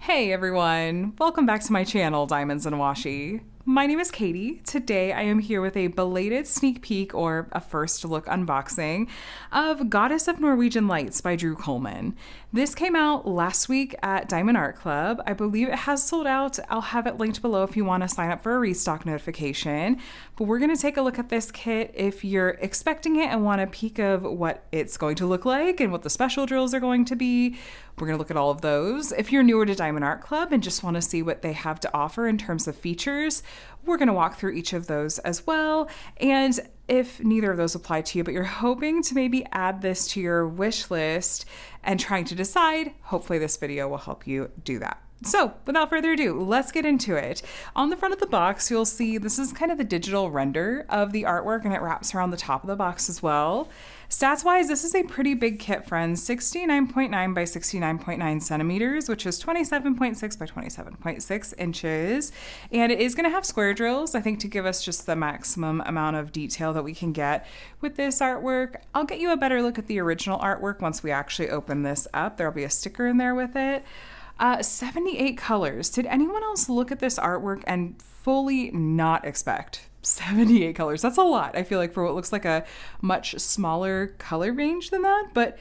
Hey everyone, welcome back to my channel, Diamonds and Washi. My name is Katie. Today I am here with a belated sneak peek or a first look unboxing of Goddess of Norwegian Lights by Dru Kuhlman. This came out last week at Diamond Art Club. I believe it has sold out. I'll have it linked below if you want to sign up for a restock notification. But we're going to take a look at this kit if you're expecting it and want a peek of what it's going to look like and what the special drills are going to be. We're going to look at all of those. If you're newer to Diamond Art Club and just want to see what they have to offer in terms of features, we're going to walk through each of those as well. And if neither of those apply to you, but you're hoping to maybe add this to your wish list and trying to decide, hopefully this video will help you do that. So without further ado, let's get into it. On the front of the box, you'll see this is kind of the digital render of the artwork, and it wraps around the top of the box as well. Stats-wise, this is a pretty big kit, friends. 69.9 by 69.9 centimeters, which is 27.6 by 27.6 inches. And it is going to have square drills, I think, to give us just the maximum amount of detail that we can get with this artwork. I'll get you a better look at the original artwork once we actually open this up. There'll be a sticker in there with it. 78 colors. Did anyone else look at this artwork and fully not expect 78 colors? That's a lot, I feel like, for what looks like a much smaller color range than that, but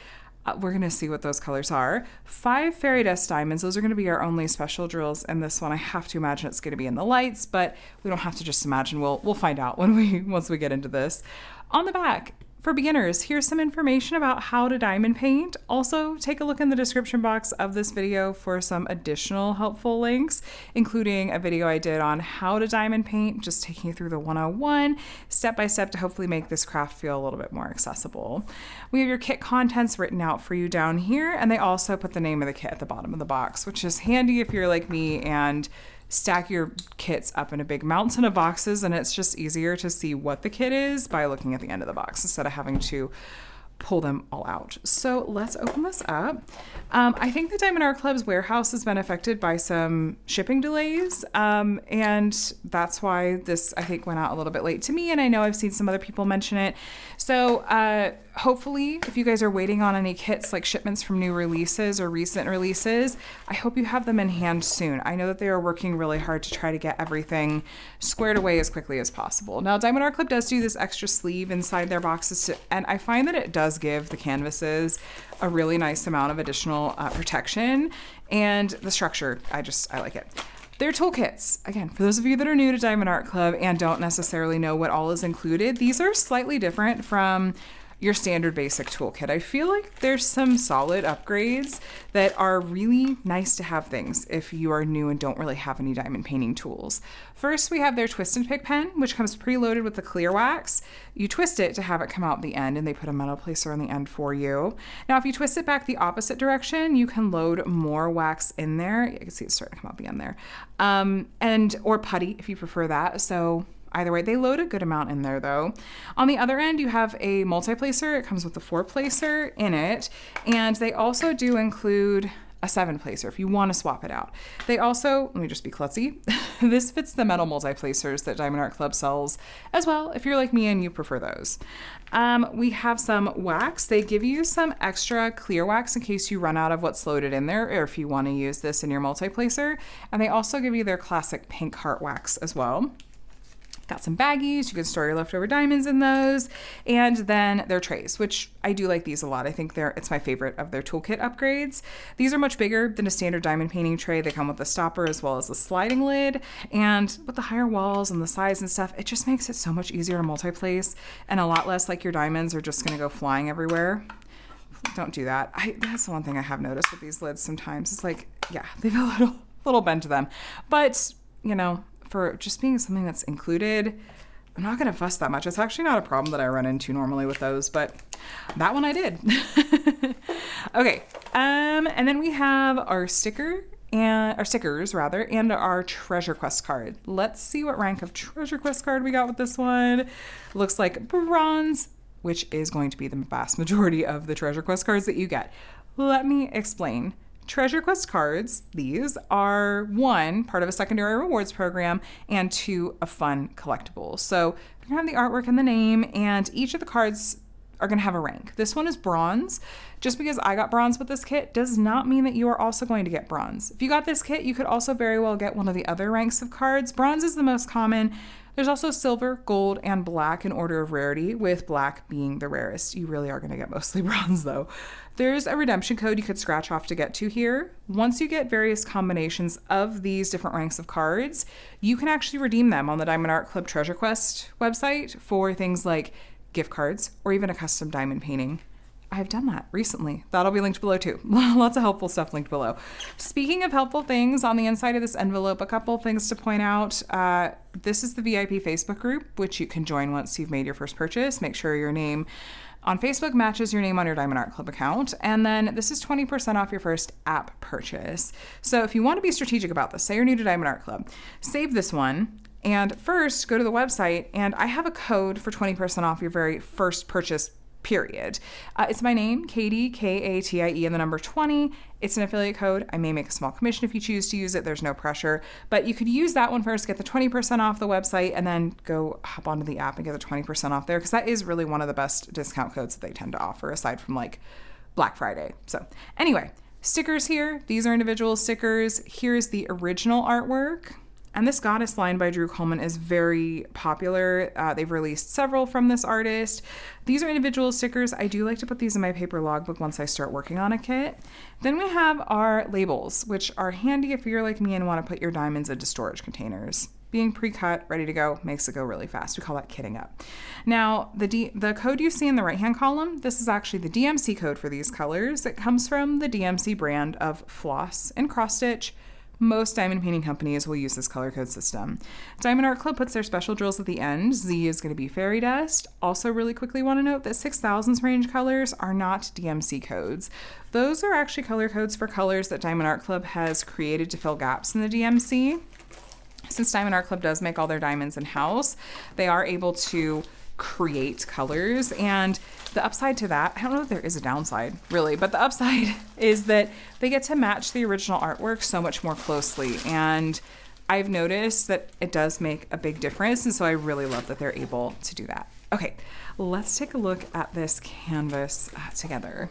we're gonna see what those colors are. 5 fairy dust diamonds. Those are gonna be our only special drills in this one. I have to imagine it's gonna be in the lights, but we don't have to just imagine. We'll find out once we get into this. On the back, for beginners, here's some information about how to diamond paint. Also, take a look in the description box of this video for some additional helpful links, including a video I did on how to diamond paint, just taking you through the 101, step by step, to hopefully make this craft feel a little bit more accessible. We have your kit contents written out for you down here, and they also put the name of the kit at the bottom of the box, which is handy if you're like me and stack your kits up in a big mountain of boxes, and it's just easier to see what the kit is by looking at the end of the box instead of having to pull them all out. So let's open this up. I think the Diamond Art Club's warehouse has been affected by some shipping delays, and that's why this, I think, went out a little bit late to me, and I know I've seen some other people mention it. So hopefully, if you guys are waiting on any kits, like shipments from new releases or recent releases, I hope you have them in hand soon. I know that they are working really hard to try to get everything squared away as quickly as possible. Now, Diamond Art Club does do this extra sleeve inside their boxes, and I find that it does give the canvases a really nice amount of additional protection, and the structure, I like it. Their toolkits, again, for those of you that are new to Diamond Art Club and don't necessarily know what all is included, these are slightly different from your standard basic toolkit. I feel like there's some solid upgrades that are really nice to have things if you are new and don't really have any diamond painting tools. First, we have their twist and pick pen, which comes preloaded with the clear wax. You twist it to have it come out the end, and they put a metal placer on the end for you. Now, if you twist it back the opposite direction, you can load more wax in there. You can see it's starting to come out the end there. Or putty if you prefer that. So either way, they load a good amount in there though. On the other end, you have a multi-placer. It comes with a 4-placer in it. And they also do include a 7-placer if you want to swap it out. They also, let me just be klutzy, this fits the metal multi-placers that Diamond Art Club sells as well, if you're like me and you prefer those. We have some wax. They give you some extra clear wax in case you run out of what's loaded in there, or if you want to use this in your multi-placer. And they also give you their classic pink heart wax as well. Got some baggies, you can store your leftover diamonds in those, and then their trays, which I do like these a lot. I think it's my favorite of their toolkit upgrades. These are much bigger than a standard diamond painting tray. They come with a stopper as well as the sliding lid, and with the higher walls and the size and stuff, it just makes it so much easier to multi-place and a lot less like your diamonds are just gonna go flying everywhere. Don't do that. That's the one thing I have noticed with these lids sometimes. It's like, yeah, they have a little bend to them, but you know, for just being something that's included, I'm not gonna fuss that much. It's actually not a problem that I run into normally with those, but that one I did. Okay, and then we have our stickers rather, and our treasure quest card. Let's see what rank of treasure quest card we got with this one. Looks like bronze, which is going to be the vast majority of the treasure quest cards that you get. Let me explain. Treasure quest cards, these are 1, part of a secondary rewards program, and 2, a fun collectible. So you're gonna have the artwork and the name, and each of the cards are going to have a rank. This one is bronze. Just because I got bronze with this kit does not mean that you are also going to get bronze. If you got this kit, you could also very well get one of the other ranks of cards. Bronze is the most common. There's also silver, gold, and black in order of rarity, with black being the rarest. You really are going to get mostly bronze though. There's a redemption code you could scratch off to get to here. Once you get various combinations of these different ranks of cards, you can actually redeem them on the Diamond Art Club Treasure Quest website for things like gift cards or even a custom diamond painting. I've done that recently. That'll be linked below too. Lots of helpful stuff linked below. Speaking of helpful things, on the inside of this envelope, a couple things to point out. This is the VIP Facebook group, which you can join once you've made your first purchase. Make sure your name on Facebook matches your name on your Diamond Art Club account. And then this is 20% off your first app purchase. So if you want to be strategic about this, say you're new to Diamond Art Club, save this one. And first, go to the website, and I have a code for 20% off your very first purchase, period. It's my name, Katie, Katie, and the number 20. It's an affiliate code. I may make a small commission if you choose to use it. There's no pressure. But you could use that one first, get the 20% off the website, and then go hop onto the app and get the 20% off there, because that is really one of the best discount codes that they tend to offer, aside from like Black Friday. So anyway, stickers here. These are individual stickers. Here's the original artwork. And this Goddess line by Dru Kuhlman is very popular. They've released several from this artist. These are individual stickers. I do like to put these in my paper logbook once I start working on a kit. Then we have our labels, which are handy if you're like me and want to put your diamonds into storage containers. Being pre-cut, ready to go, makes it go really fast. We call that kitting up. Now, the code you see in the right-hand column, this is actually the DMC code for these colors. It comes from the DMC brand of floss and cross-stitch. Most diamond painting companies will use this color code system. Diamond Art Club puts their special drills at the end. Z is going to be fairy dust. Also really quickly want to note that 6000s range colors are not DMC codes. Those are actually color codes for colors that Diamond Art Club has created to fill gaps in the DMC. Since Diamond Art Club does make all their diamonds in-house, they are able to create colors, and the upside to that, I don't know if there is a downside really, but the upside is that they get to match the original artwork so much more closely, and I've noticed that it does make a big difference, and so I really love that they're able to do that. Okay, let's take a look at this canvas together.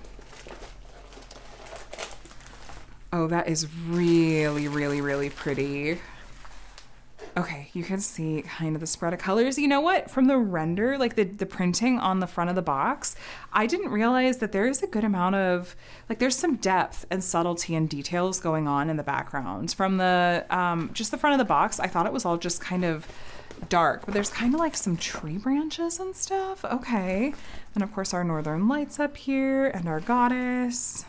Oh, that is really, really, really pretty. Okay, you can see kind of the spread of colors. You know what? From the render, like the printing on the front of the box, I didn't realize that there is a good amount of, like there's some depth and subtlety and details going on in the background. From the, just the front of the box, I thought it was all just kind of dark, but there's kind of like some tree branches and stuff. Okay. And of course our Northern Lights up here and our goddess.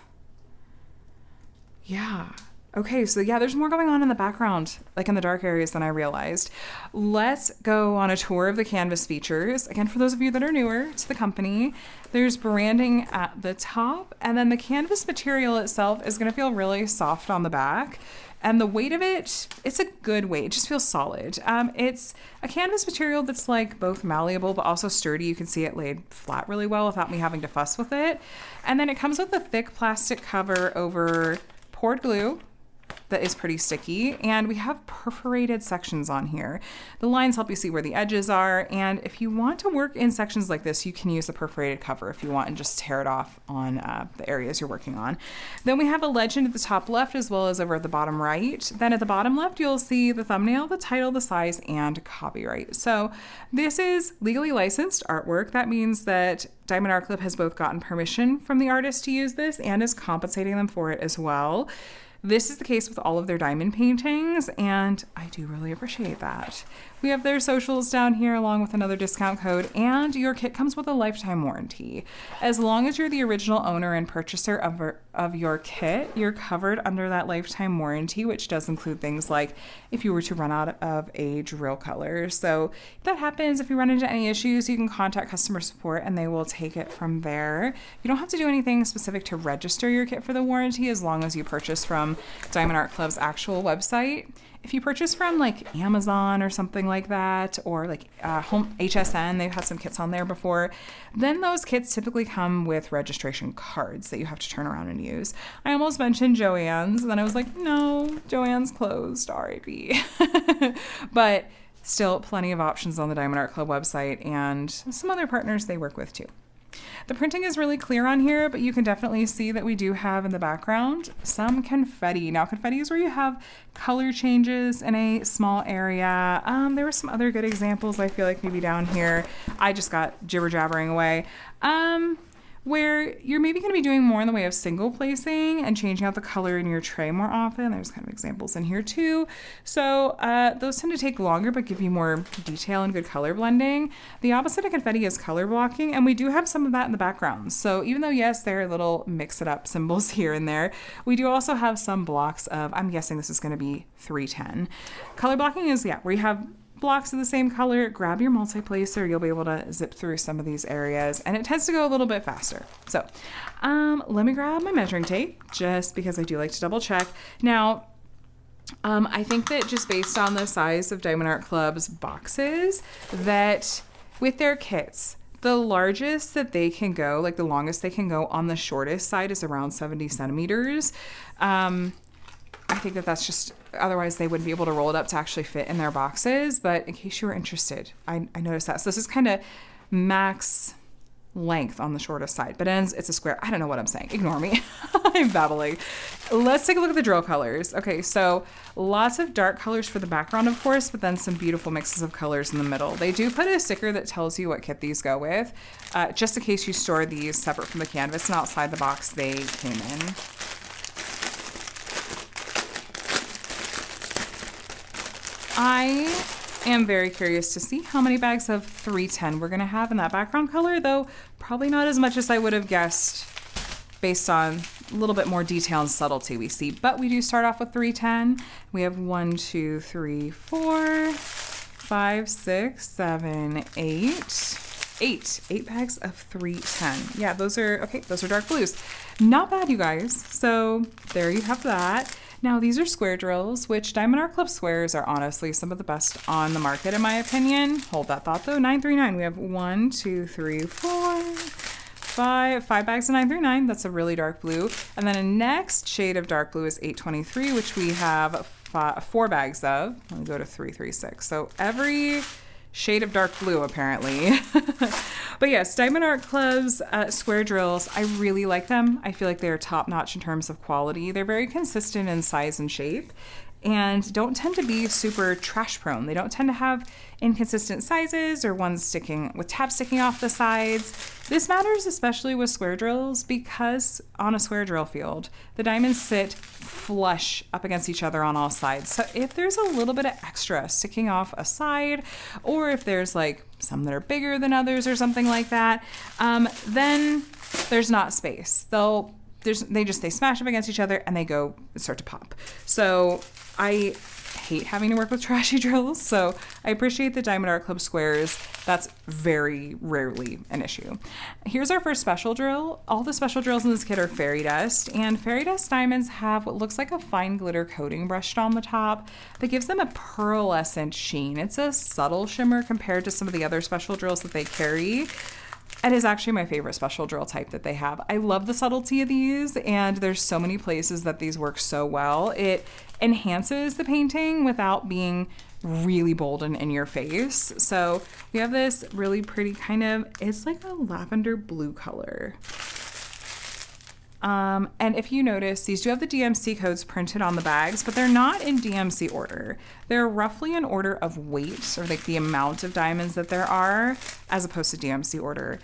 Yeah. Okay, so yeah, there's more going on in the background, like in the dark areas, than I realized. Let's go on a tour of the canvas features. Again, for those of you that are newer to the company, there's branding at the top, and then the canvas material itself is going to feel really soft on the back. And the weight of it, it's a good weight. It just feels solid. It's a canvas material that's like both malleable but also sturdy. You can see it laid flat really well without me having to fuss with it. And then it comes with a thick plastic cover over poured glue that is pretty sticky, and we have perforated sections on here. The lines help you see where the edges are, and if you want to work in sections like this, you can use the perforated cover if you want and just tear it off on the areas you're working on. Then we have a legend at the top left as well as over at the bottom right. Then at the bottom left, you'll see the thumbnail, the title, the size, and copyright. So this is legally licensed artwork. That means that Diamond Art Club has both gotten permission from the artist to use this and is compensating them for it as well. This is the case with all of their diamond paintings, and I do really appreciate that. We have their socials down here along with another discount code, and your kit comes with a lifetime warranty. As long as you're the original owner and purchaser of your kit, you're covered under that lifetime warranty, which does include things like if you were to run out of a drill color. So if that happens, if you run into any issues, you can contact customer support and they will take it from there. You don't have to do anything specific to register your kit for the warranty as long as you purchase from Diamond Art Club's actual website. If you purchase from like Amazon or something like that, or like Home HSN, they've had some kits on there before, then those kits typically come with registration cards that you have to turn around and use. I almost mentioned Joann's, and then I was like, no, Joann's closed, RIP. But still plenty of options on the Diamond Art Club website and some other partners they work with too. The printing is really clear on here, but you can definitely see that we do have in the background some confetti. Now, confetti is where you have color changes in a small area. There were some other good examples, I feel like maybe down here. I just got jibber jabbering away. Where you're maybe going to be doing more in the way of single placing and changing out the color in your tray more often. There's kind of examples in here too. So those tend to take longer but give you more detail and good color blending. The opposite of confetti is color blocking, and we do have some of that in the background. So even though, yes, there are little mix-it-up symbols here and there, we do also have some blocks of, I'm guessing this is going to be 310. Color blocking is, yeah, where you have blocks of the same color. Grab your multi-placer, you'll be able to zip through some of these areas, and it tends to go a little bit faster. So let me grab my measuring tape just because I do like to double check. Now, I think that just based on the size of Diamond Art Club's boxes, that with their kits, the largest that they can go, like the longest they can go on the shortest side is around 70 centimeters. I think that that's just, otherwise they wouldn't be able to roll it up to actually fit in their boxes. But in case you were interested, I noticed that. So this is kind of max length on the shortest side, but it's a square. I don't know what I'm saying. Ignore me. I'm babbling. Let's take a look at the drill colors. Okay, so lots of dark colors for the background, of course, but then some beautiful mixes of colors in the middle. They do put a sticker that tells you what kit these go with, just in case you store these separate from the canvas and outside the box they came in. I am very curious to see how many bags of 310 we're going to have in that background color, though probably not as much as I would have guessed based on a little bit more detail and subtlety we see. But we do start off with 310. We have 1, 2, 3, 4, 5, 6, 7, 8. Eight bags of 310. Yeah, those are dark blues. Not bad, you guys. So there you have that. Now, these are square drills, which Diamond Art Club squares are honestly some of the best on the market, in my opinion. Hold that thought, though. 939. We have 1, 2, 3, 4, 5 bags of 939. That's a really dark blue. And then a next shade of dark blue is 823, which we have 4 bags of. Let me go to 336. So every shade of dark blue, apparently. But yes, Diamond Art Club's square drills, I really like them. I feel like they're top-notch in terms of quality. They're very consistent in size and shape and don't tend to be super trash prone. They don't tend to have inconsistent sizes or ones with tabs sticking off the sides. This matters especially with square drills because on a square drill field, the diamonds sit flush up against each other on all sides. So if there's a little bit of extra sticking off a side, or if there's like some that are bigger than others or something like that, then there's not space. They smash up against each other and they start to pop. So I hate having to work with trashy drills, so I appreciate the Diamond Art Club squares. That's very rarely an issue. Here's our first special drill. All the special drills in this kit are fairy dust, and fairy dust diamonds have what looks like a fine glitter coating brushed on the top that gives them a pearlescent sheen. It's a subtle shimmer compared to some of the other special drills that they carry. It is actually my favorite special drill type that they have. I love the subtlety of these, and there's so many places that these work so well. It enhances the painting without being really bold and in your face. So we have this really pretty it's like a lavender blue color. And if you notice, these do have the DMC codes printed on the bags, but they're not in DMC order. They're roughly in order of weight, or like the amount of diamonds that there are, as opposed to DMC order.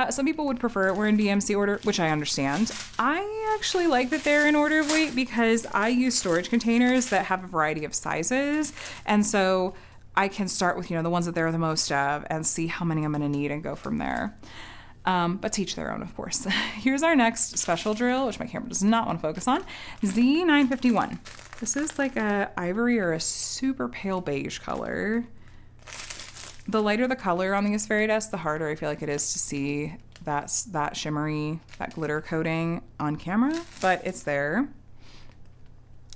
Some people would prefer it were in DMC order, which I understand. I actually like that they're in order of weight because I use storage containers that have a variety of sizes. And so I can start with, the ones that there are the most of and see how many I'm going to need and go from there. But to each their own, of course. Here's our next special drill, which my camera does not want to focus on. Z951. This is like a ivory or a super pale beige color. The lighter the color on these fairy dust, the harder I feel like it is to see that shimmery, that glitter coating on camera, but it's there.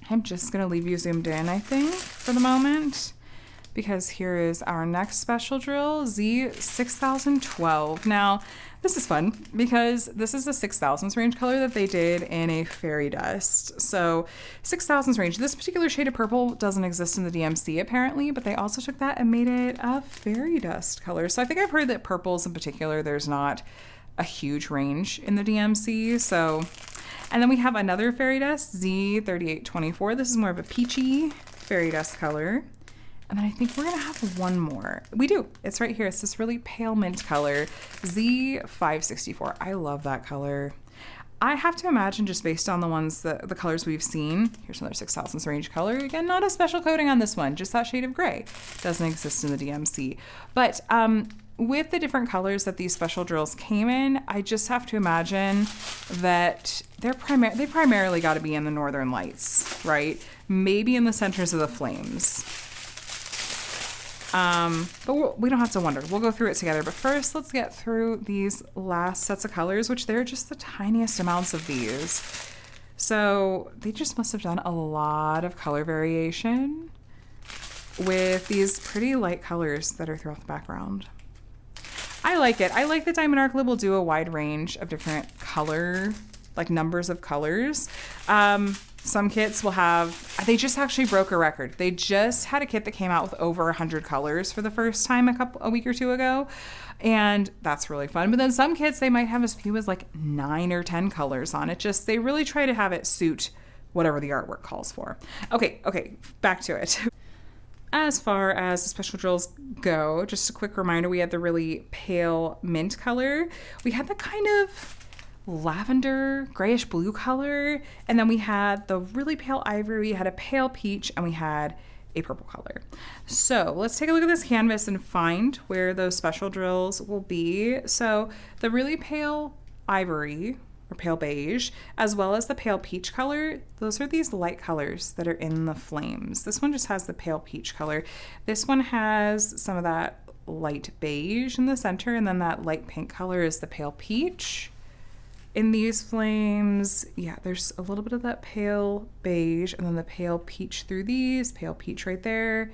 I'm just going to leave you zoomed in, I think, for the moment, because here is our next special drill, Z6012. Now, this is fun because this is a 6000s range color that they did in a fairy dust. So 6000s range, this particular shade of purple doesn't exist in the DMC apparently, but they also took that and made it a fairy dust color. So I think I've heard that purples in particular, there's not a huge range in the DMC. So, and then we have another fairy dust, Z3824. This is more of a peachy fairy dust color. And then I think we're gonna have one more. We do, it's right here. It's this really pale mint color, Z564. I love that color. I have to imagine, just based on the ones, the colors we've seen, here's another 6000s range color. Again, not a special coating on this one, just that shade of gray. Doesn't exist in the DMC. But with the different colors that these special drills came in, I just have to imagine that they primarily got to be in the Northern Lights, right? Maybe in the centers of the flames. But we don't have to wonder. We'll go through it together. But first, let's get through these last sets of colors, which they're just the tiniest amounts of these. So they just must have done a lot of color variation with these pretty light colors that are throughout the background. I like it. I like that Diamond Art Glue will do a wide range of different color, like numbers of colors. Some kits will have, they just actually broke a record. They just had a kit that came out with over 100 colors for the first time a week or two ago. And that's really fun. But then some kits, they might have as few as like 9 or 10 colors on it. Just, they really try to have it suit whatever the artwork calls for. Okay, back to it. As far as the special drills go, just a quick reminder, we had the really pale mint color. We had the kind of lavender grayish blue color, and then we had the really pale ivory, we had a pale peach, and we had a purple color. So let's take a look at this canvas and find where those special drills will be. So the really pale ivory or pale beige, as well as the pale peach color, those are these light colors that are in the flames. This one just has the pale peach color. This one has some of that light beige in the center, and then that light pink color is the pale peach. In these flames, yeah, there's a little bit of that pale beige, and then the pale peach through these, pale peach right there,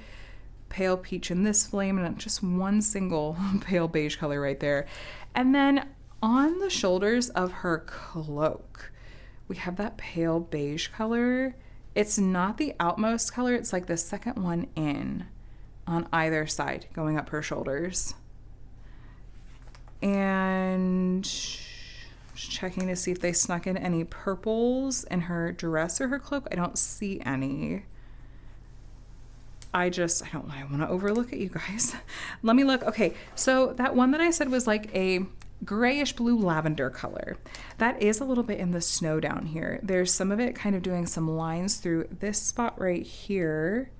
pale peach in this flame, and just one single pale beige color right there. And then on the shoulders of her cloak, we have that pale beige color. It's not the outmost color, it's like the second one in on either side going up her shoulders. And just checking to see if they snuck in any purples in her dress or her cloak. I don't see any. I don't want to overlook it, you guys. Let me look. Okay, so that one that I said was like a grayish blue lavender color. That is a little bit in the snow down here. There's some of it kind of doing some lines through this spot right here,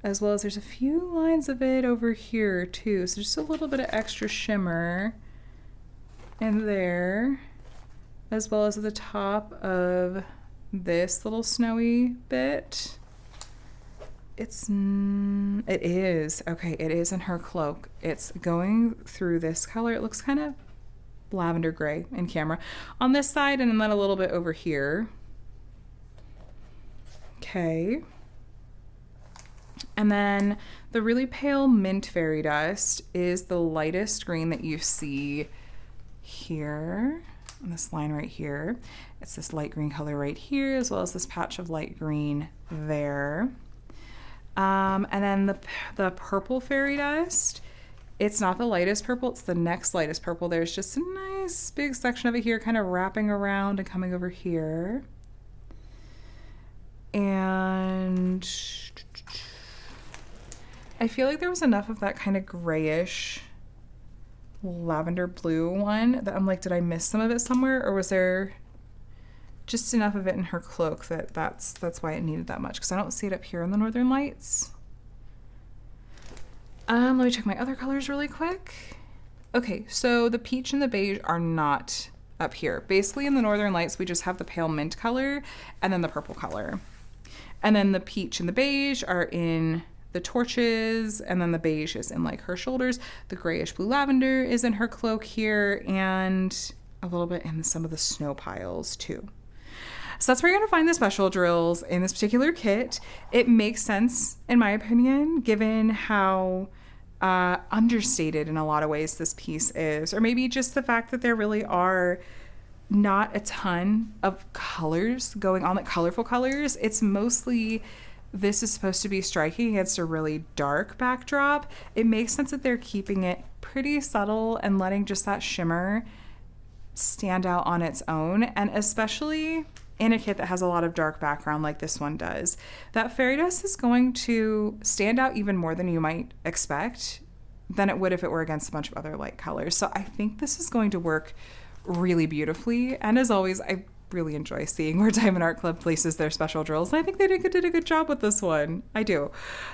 as well as there's a few lines of it over here too. So just a little bit of extra shimmer in there, as well as at the top of this little snowy bit. It is in her cloak. It's going through this color. It looks kind of lavender gray in camera on this side, and then a little bit over here. Okay. And then the really pale mint fairy dust is the lightest green that you see here on this line right here. It's this light green color right here, as well as this patch of light green there. And then the purple fairy dust, it's not the lightest purple, it's the next lightest purple. There's just a nice big section of it here kind of wrapping around and coming over here. And I feel like there was enough of that kind of grayish lavender blue one that I'm like, did I miss some of it somewhere, or was there just enough of it in her cloak that's why it needed that much? Because I don't see it up here in the Northern Lights. Let me check my other colors really quick. Okay, so the peach and the beige are not up here. Basically in the Northern Lights, we just have the pale mint color and then the purple color. And then the peach and the beige are in the torches, and then the beige is in like her shoulders. The grayish blue lavender is in her cloak here, and a little bit in some of the snow piles too. So that's where you're gonna find the special drills in this particular kit. It makes sense, in my opinion, given how understated in a lot of ways this piece is, or maybe just the fact that there really are not a ton of colors going on, like colorful colors. It's mostly, this is supposed to be striking against a really dark backdrop. It makes sense that they're keeping it pretty subtle and letting just that shimmer stand out on its own, and especially in a kit that has a lot of dark background like this one does. That fairy dust is going to stand out even more than you might expect than it would if it were against a bunch of other light colors. So I think this is going to work really beautifully. And as always, I really enjoy seeing where Diamond Art Club places their special drills. And I think they did a good job with this one. I do.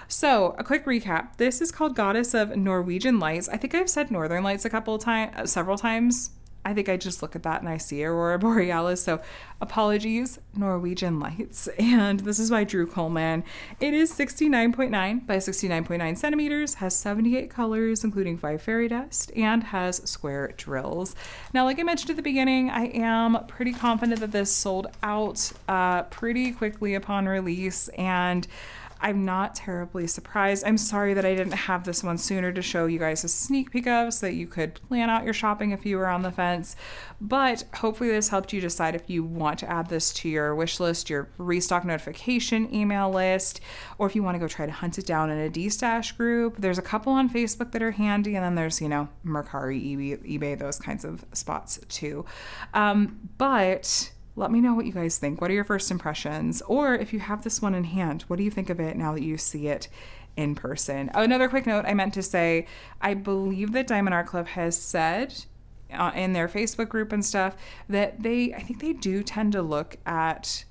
So a quick recap. This is called Goddess of Norwegian Lights. I think I've said Northern Lights several times. I think I just look at that and I see Aurora Borealis. So apologies, Norwegian Lights. And this is by Dru Kuhlman. It is 69.9 by 69.9 centimeters, has 78 colors, including 5 fairy dust, and has square drills. Now, like I mentioned at the beginning, I am pretty confident that this sold out pretty quickly upon release, and I'm not terribly surprised. I'm sorry that I didn't have this one sooner to show you guys a sneak peek of so that you could plan out your shopping if you were on the fence. But hopefully this helped you decide if you want to add this to your wish list, your restock notification email list, or if you want to go try to hunt it down in a D-stash group. There's a couple on Facebook that are handy, and then there's, Mercari, eBay, those kinds of spots too. But let me know what you guys think. What are your first impressions? Or if you have this one in hand, what do you think of it now that you see it in person? Oh, another quick note, I meant to say, I believe that Diamond Art Club has said in their Facebook group and stuff that I think they do tend to look at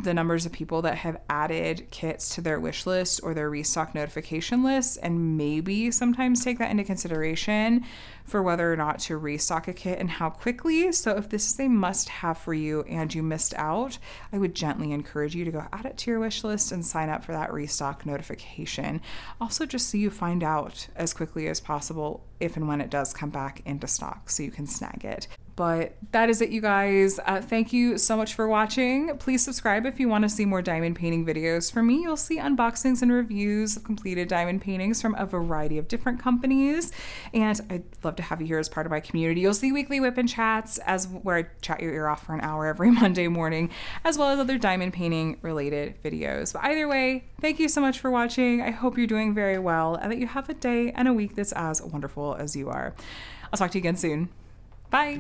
the numbers of people that have added kits to their wish list or their restock notification lists, and maybe sometimes take that into consideration for whether or not to restock a kit and how quickly. So if this is a must-have for you and you missed out, I would gently encourage you to go add it to your wish list and sign up for that restock notification. Also, just so you find out as quickly as possible if and when it does come back into stock so you can snag it. But that is it, you guys. Thank you so much for watching. Please subscribe if you want to see more diamond painting videos from me. You'll see unboxings and reviews of completed diamond paintings from a variety of different companies. And I'd love to have you here as part of my community. You'll see weekly WIP and Chats where I chat your ear off for an hour every Monday morning, as well as other diamond painting related videos. But either way, thank you so much for watching. I hope you're doing very well and that you have a day and a week that's as wonderful as you are. I'll talk to you again soon. Bye.